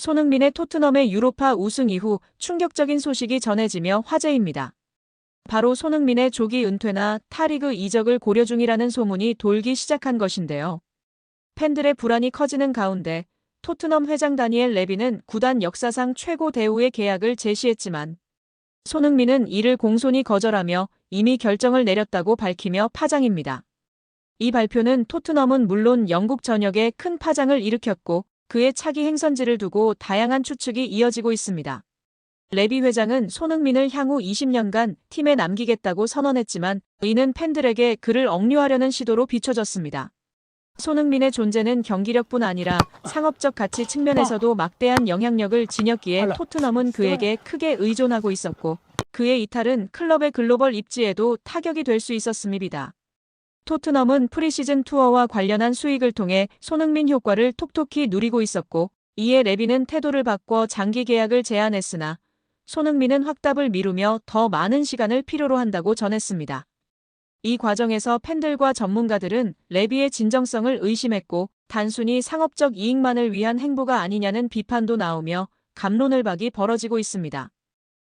손흥민의 토트넘의 유로파 우승 이후 충격적인 소식이 전해지며 화제입니다. 바로 손흥민의 조기 은퇴나 타리그 이적을 고려 중이라는 소문이 돌기 시작한 것인데요. 팬들의 불안이 커지는 가운데 토트넘 회장 다니엘 레비는 구단 역사상 최고 대우의 계약을 제시했지만 손흥민은 이를 공손히 거절하며 이미 결정을 내렸다고 밝히며 파장입니다. 이 발표는 토트넘은 물론 영국 전역에 큰 파장을 일으켰고 그의 차기 행선지를 두고 다양한 추측이 이어지고 있습니다. 레비 회장은 손흥민을 향후 20년간 팀에 남기겠다고 선언했지만 이는 팬들에게 그를 억류하려는 시도로 비춰졌습니다. 손흥민의 존재는 경기력뿐 아니라 상업적 가치 측면에서도 막대한 영향력을 지녔기에 토트넘은 그에게 크게 의존하고 있었고 그의 이탈은 클럽의 글로벌 입지에도 타격이 될 수 있었습니다. 토트넘은 프리시즌 투어와 관련한 수익을 통해 손흥민 효과를 톡톡히 누리고 있었고 이에 레비는 태도를 바꿔 장기 계약을 제안했으나 손흥민은 확답을 미루며 더 많은 시간을 필요로 한다고 전했습니다. 이 과정에서 팬들과 전문가들은 레비의 진정성을 의심했고 단순히 상업적 이익만을 위한 행보가 아니냐는 비판도 나오며 갑론을박이 벌어지고 있습니다.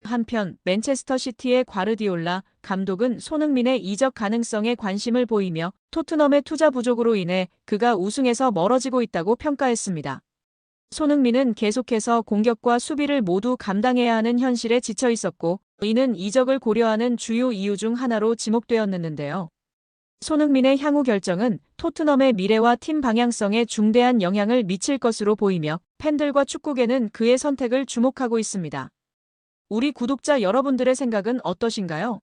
한편 맨체스터 시티의 과르디올라 감독은 손흥민의 이적 가능성에 관심을 보이며 토트넘의 투자 부족으로 인해 그가 우승에서 멀어지고 있다고 평가했습니다. 손흥민은 계속해서 공격과 수비를 모두 감당해야 하는 현실에 지쳐 있었고 이는 이적을 고려하는 주요 이유 중 하나로 지목되었는데요. 손흥민의 향후 결정은 토트넘의 미래와 팀 방향성에 중대한 영향을 미칠 것으로 보이며 팬들과 축구계는 그의 선택을 주목하고 있습니다. 우리 구독자 여러분들의 생각은 어떠신가요?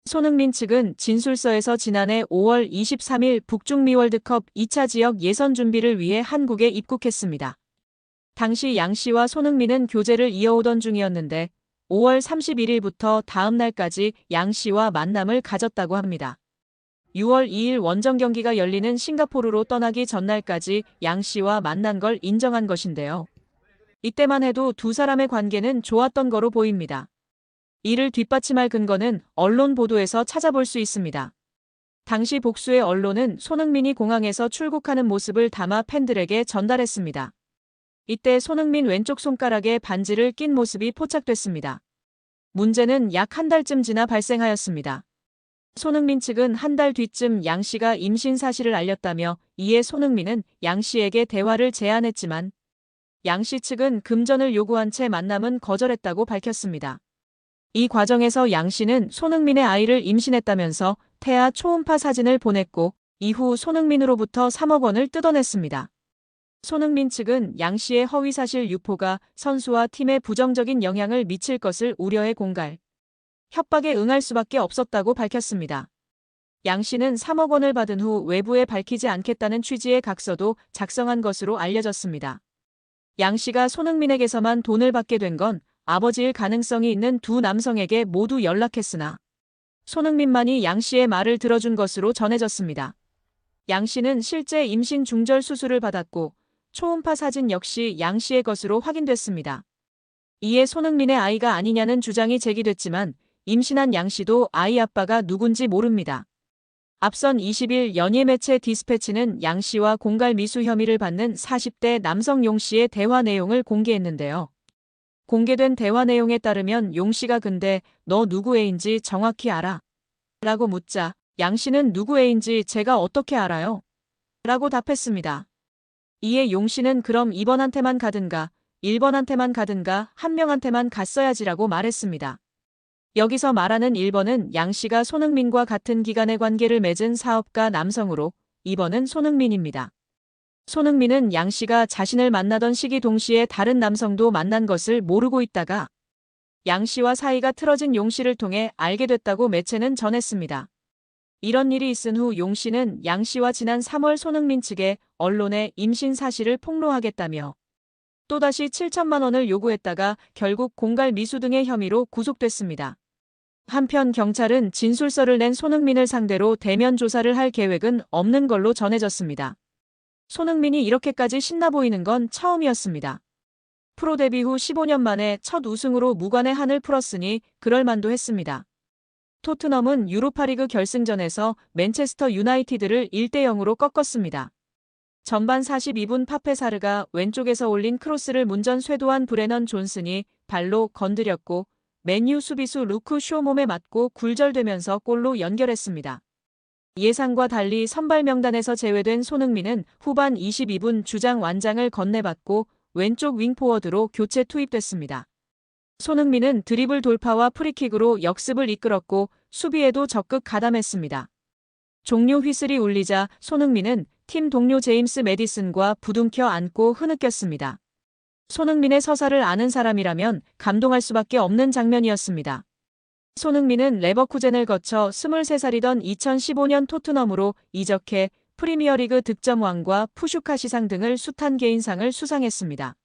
손흥민 측은 진술서에서 지난해 5월 23일 북중미 월드컵 2차 지역 예선 준비를 위해 한국에 입국했습니다. 당시 양 씨와 손흥민은 교제를 이어오던 중이었는데 5월 31일부터 다음 날까지 양 씨와 만남을 가졌다고 합니다. 6월 2일 원정 경기가 열리는 싱가포르로 떠나기 전날까지 양 씨와 만난 걸 인정한 것인데요. 이때만 해도 두 사람의 관계는 좋았던 거로 보입니다. 이를 뒷받침할 근거는 언론 보도에서 찾아볼 수 있습니다. 당시 복수의 언론은 손흥민이 공항에서 출국하는 모습을 담아 팬들에게 전달했습니다. 이때 손흥민 왼쪽 손가락에 반지를 낀 모습이 포착됐습니다. 문제는 약 한 달쯤 지나 발생하였습니다. 손흥민 측은 한 달 뒤쯤 양 씨가 임신 사실을 알렸다며 이에 손흥민은 양 씨에게 대화를 제안했지만 양 씨 측은 금전을 요구한 채 만남은 거절했다고 밝혔습니다. 이 과정에서 양 씨는 손흥민의 아이를 임신했다면서 태아 초음파 사진을 보냈고 이후 손흥민으로부터 3억 원을 뜯어냈습니다. 손흥민 측은 양 씨의 허위사실 유포가 선수와 팀에 부정적인 영향을 미칠 것을 우려해 공갈, 협박에 응할 수밖에 없었다고 밝혔습니다. 양 씨는 3억 원을 받은 후 외부에 밝히지 않겠다는 취지의 각서도 작성한 것으로 알려졌습니다. 양 씨가 손흥민에게서만 돈을 받게 된 건 아버지일 가능성이 있는 두 남성에게 모두 연락했으나 손흥민만이 양 씨의 말을 들어준 것으로 전해졌습니다. 양 씨는 실제 임신 중절 수술을 받았고 초음파 사진 역시 양 씨의 것으로 확인됐습니다. 이에 손흥민의 아이가 아니냐는 주장이 제기됐지만 임신한 양 씨도 아이 아빠가 누군지 모릅니다. 앞선 20일 연예 매체 디스패치는 양 씨와 공갈 미수 혐의를 받는 40대 남성 용 씨의 대화 내용을 공개했는데요. 공개된 대화 내용에 따르면 용 씨가 근데 너 누구 애인지 정확히 알아? 라고 묻자 양 씨는 누구 애인지 제가 어떻게 알아요? 라고 답했습니다. 이에 용 씨는 그럼 2번한테만 가든가 1번한테만 가든가 한 명한테만 갔어야지라고 말했습니다. 여기서 말하는 1번은 양 씨가 손흥민과 같은 기간의 관계를 맺은 사업가 남성으로 2번은 손흥민입니다. 손흥민은 양 씨가 자신을 만나던 시기 동시에 다른 남성도 만난 것을 모르고 있다가 양 씨와 사이가 틀어진 용 씨를 통해 알게 됐다고 매체는 전했습니다. 이런 일이 있은 후 용 씨는 양 씨와 지난 3월 손흥민 측에 언론에 임신 사실을 폭로하겠다며 또다시 7천만 원을 요구했다가 결국 공갈 미수 등의 혐의로 구속됐습니다. 한편 경찰은 진술서를 낸 손흥민을 상대로 대면 조사를 할 계획은 없는 걸로 전해졌습니다. 손흥민이 이렇게까지 신나 보이는 건 처음이었습니다. 프로 데뷔 후 15년 만에 첫 우승으로 무관의 한을 풀었으니 그럴만도 했습니다. 토트넘은 유로파리그 결승전에서 맨체스터 유나이티드를 1대 0으로 꺾었습니다. 전반 42분 파페사르가 왼쪽에서 올린 크로스를 문전 쇄도한 브레넌 존슨이 발로 건드렸고 맨유 수비수 루크 쇼 몸에 맞고 굴절되면서 골로 연결했습니다. 예상과 달리 선발 명단에서 제외된 손흥민은 후반 22분 주장 완장을 건네받고 왼쪽 윙포워드로 교체 투입됐습니다. 손흥민은 드리블 돌파와 프리킥으로 역습을 이끌었고 수비에도 적극 가담했습니다. 종료 휘슬이 울리자 손흥민은 팀 동료 제임스 매디슨과 부둥켜 안고 흐느꼈습니다. 손흥민의 서사를 아는 사람이라면 감동할 수밖에 없는 장면이었습니다. 손흥민은 레버쿠젠을 거쳐 23살이던 2015년 토트넘으로 이적해 프리미어리그 득점왕과 푸슈카시상 등을 숱한 개인상을 수상했습니다.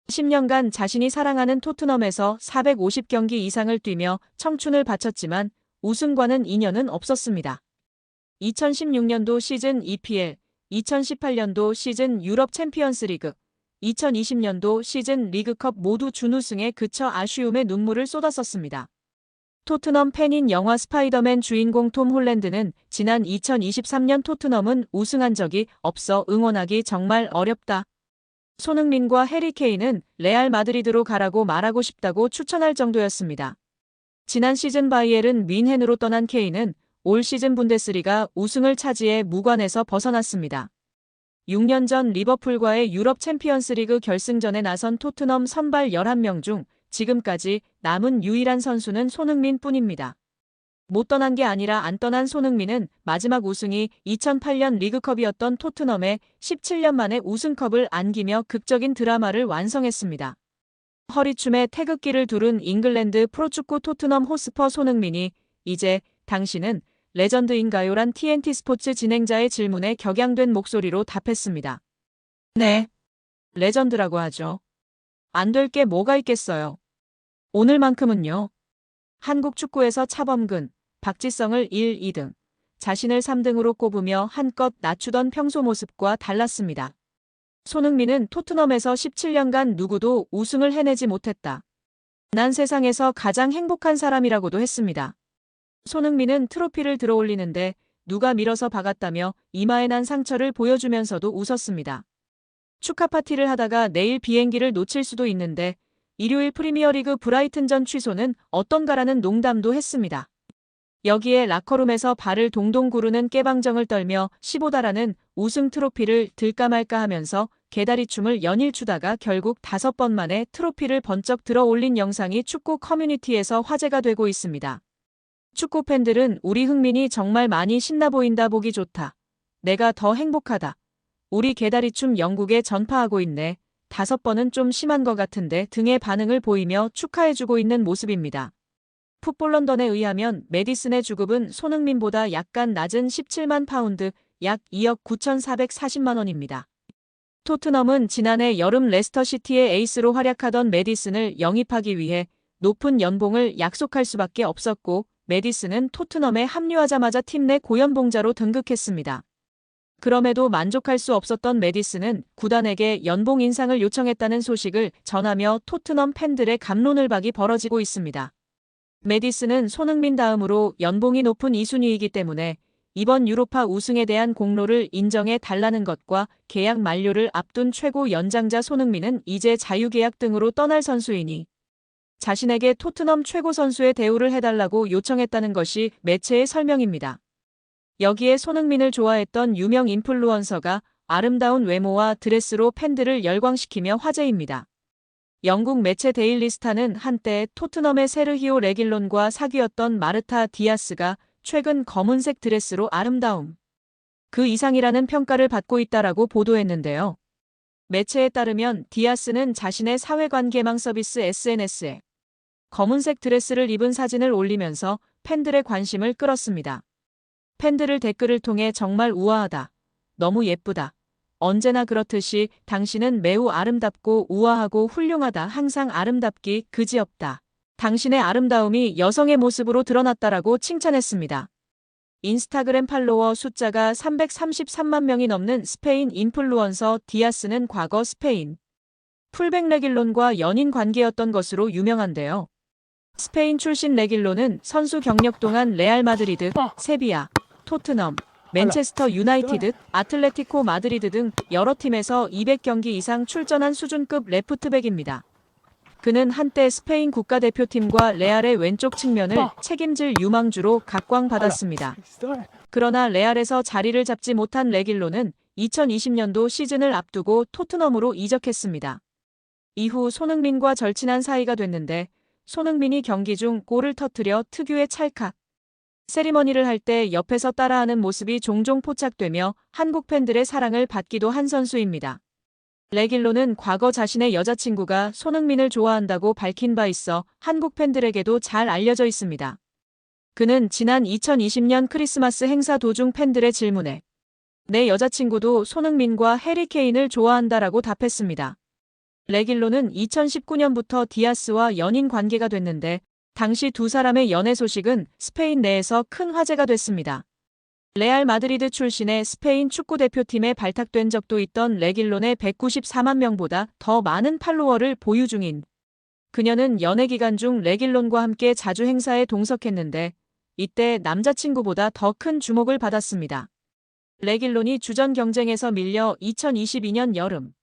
10년간 자신이 사랑하는 토트넘에서 450경기 이상을 뛰며 청춘을 바쳤지만 우승과는 인연은 없었습니다. 2016년도 시즌 EPL, 2018년도 시즌 유럽 챔피언스리그, 2020년도 시즌 리그컵 모두 준우승에 그쳐 아쉬움에 눈물을 쏟았었습니다. 토트넘 팬인 영화 스파이더맨 주인공 톰 홀랜드는 지난 2023년 토트넘은 우승한 적이 없어 응원하기 정말 어렵다. 손흥민과 해리 케인은 레알 마드리드로 가라고 말하고 싶다고 추천할 정도였습니다. 지난 시즌 바이에른 뮌헨으로 떠난 케인은 올 시즌 분데스리가 우승을 차지해 무관에서 벗어났습니다. 6년 전 리버풀과의 유럽 챔피언스리그 결승전에 나선 토트넘 선발 11명 중 지금까지 남은 유일한 선수는 손흥민 뿐입니다. 못 떠난 게 아니라 안 떠난 손흥민은 마지막 우승이 2008년 리그컵이었던 토트넘에 17년 만에 우승컵을 안기며 극적인 드라마를 완성했습니다. 허리춤에 태극기를 두른 잉글랜드 프로축구 토트넘 호스퍼 손흥민이 이제 당신은 레전드인가요란 TNT 스포츠 진행자의 질문에 격양된 목소리로 답했습니다. 네. 레전드라고 하죠. 안 될 게 뭐가 있겠어요. 오늘만큼은요. 한국 축구에서 차범근, 박지성을 1, 2등, 자신을 3등으로 꼽으며 한껏 낮추던 평소 모습과 달랐습니다. 손흥민은 토트넘에서 17년간 누구도 우승을 해내지 못했다. 난 세상에서 가장 행복한 사람이라고도 했습니다. 손흥민은 트로피를 들어올리는데 누가 밀어서 박았다며 이마에 난 상처를 보여주면서도 웃었습니다. 축하 파티를 하다가 내일 비행기를 놓칠 수도 있는데 일요일 프리미어리그 브라이튼전 취소는 어떤가라는 농담도 했습니다. 여기에 라커룸에서 발을 동동 구르는 깨방정을 떨며 15달하는 우승 트로피를 들까 말까 하면서 개다리춤을 연일 추다가 결국 5번 만에 트로피를 번쩍 들어 올린 영상이 축구 커뮤니티에서 화제가 되고 있습니다. 축구 팬들은 우리 흥민이 정말 많이 신나 보인다 보기 좋다. 내가 더 행복하다. 우리 개다리춤 영국에 전파하고 있네. 5번은 좀 심한 것 같은데 등의 반응을 보이며 축하해주고 있는 모습입니다. 풋볼 런던에 의하면 매디슨의 주급은 손흥민보다 약간 낮은 17만 파운드, 약 2억 9,440만 원입니다. 토트넘은 지난해 여름 레스터시티의 에이스로 활약하던 매디슨을 영입하기 위해 높은 연봉을 약속할 수밖에 없었고 매디슨은 토트넘에 합류하자마자 팀 내 고연봉자로 등극했습니다. 그럼에도 만족할 수 없었던 매디슨은 구단에게 연봉 인상을 요청했다는 소식을 전하며 토트넘 팬들의 갑론을박이 벌어지고 있습니다. 매디슨은 손흥민 다음으로 연봉이 높은 2순위이기 때문에 이번 유로파 우승에 대한 공로를 인정해 달라는 것과 계약 만료를 앞둔 최고 연장자 손흥민은 이제 자유계약 등으로 떠날 선수이니 자신에게 토트넘 최고 선수의 대우를 해달라고 요청했다는 것이 매체의 설명입니다. 여기에 손흥민을 좋아했던 유명 인플루언서가 아름다운 외모와 드레스로 팬들을 열광시키며 화제입니다. 영국 매체 데일리 스타는 한때 토트넘의 세르히오 레길론과 사귀었던 마르타 디아스가 최근 검은색 드레스로 아름다움 그 이상이라는 평가를 받고 있다라고 보도했는데요. 매체에 따르면 디아스는 자신의 사회관계망 서비스 SNS에 검은색 드레스를 입은 사진을 올리면서 팬들의 관심을 끌었습니다. 팬들을 댓글을 통해 정말 우아하다. 너무 예쁘다. 언제나 그렇듯이 당신은 매우 아름답고 우아하고 훌륭하다. 항상 아름답기 그지없다. 당신의 아름다움이 여성의 모습으로 드러났다라고 칭찬했습니다. 인스타그램 팔로워 숫자가 333만 명이 넘는 스페인 인플루언서 디아스는 과거 스페인 풀백 레길론과 연인 관계였던 것으로 유명한데요. 스페인 출신 레길론은 선수 경력 동안 레알 마드리드, 세비야, 토트넘, 맨체스터 유나이티드, 아틀레티코 마드리드 등 여러 팀에서 200경기 이상 출전한 수준급 레프트백입니다. 그는 한때 스페인 국가대표팀과 레알의 왼쪽 측면을 책임질 유망주로 각광받았습니다. 그러나 레알에서 자리를 잡지 못한 레길론은 2020년도 시즌을 앞두고 토트넘으로 이적했습니다. 이후 손흥민과 절친한 사이가 됐는데 손흥민이 경기 중 골을 터뜨려 특유의 찰칵 세리머니를 할 때 옆에서 따라하는 모습이 종종 포착되며 한국 팬들의 사랑을 받기도 한 선수입니다. 레길론은 과거 자신의 여자친구가 손흥민을 좋아한다고 밝힌 바 있어 한국 팬들에게도 잘 알려져 있습니다. 그는 지난 2020년 크리스마스 행사 도중 팬들의 질문에 내 여자친구도 손흥민과 해리 케인을 좋아한다라고 답했습니다. 레길론은 2019년부터 디아스와 연인 관계가 됐는데 당시 두 사람의 연애 소식은 스페인 내에서 큰 화제가 됐습니다. 레알 마드리드 출신의 스페인 축구대표팀에 발탁된 적도 있던 레길론의 194만 명보다 더 많은 팔로워를 보유 중인 그녀는 연애 기간 중 레길론과 함께 자주 행사에 동석했는데 이때 남자친구보다 더 큰 주목을 받았습니다. 레길론이 주전 경쟁에서 밀려 2022년 여름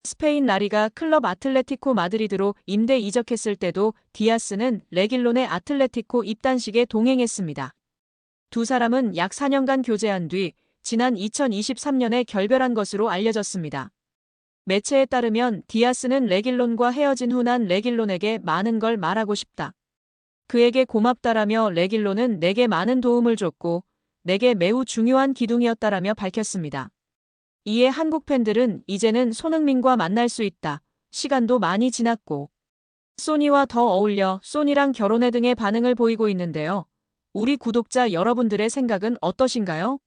스페인 라리가 클럽 아틀레티코 마드리드로 임대 이적했을 때도 디아스는 레길론의 아틀레티코 입단식에 동행했습니다. 두 사람은 약 4년간 교제한 뒤 지난 2023년에 결별한 것으로 알려졌습니다. 매체에 따르면 디아스는 레길론과 헤어진 후 난 레길론에게 많은 걸 말하고 싶다. 그에게 고맙다라며 레길론은 내게 많은 도움을 줬고 내게 매우 중요한 기둥이었다라며 밝혔습니다. 이에 한국 팬들은 이제는 손흥민과 만날 수 있다. 시간도 많이 지났고 소니와 더 어울려 소니랑 결혼해 등의 반응을 보이고 있는데요. 우리 구독자 여러분들의 생각은 어떠신가요?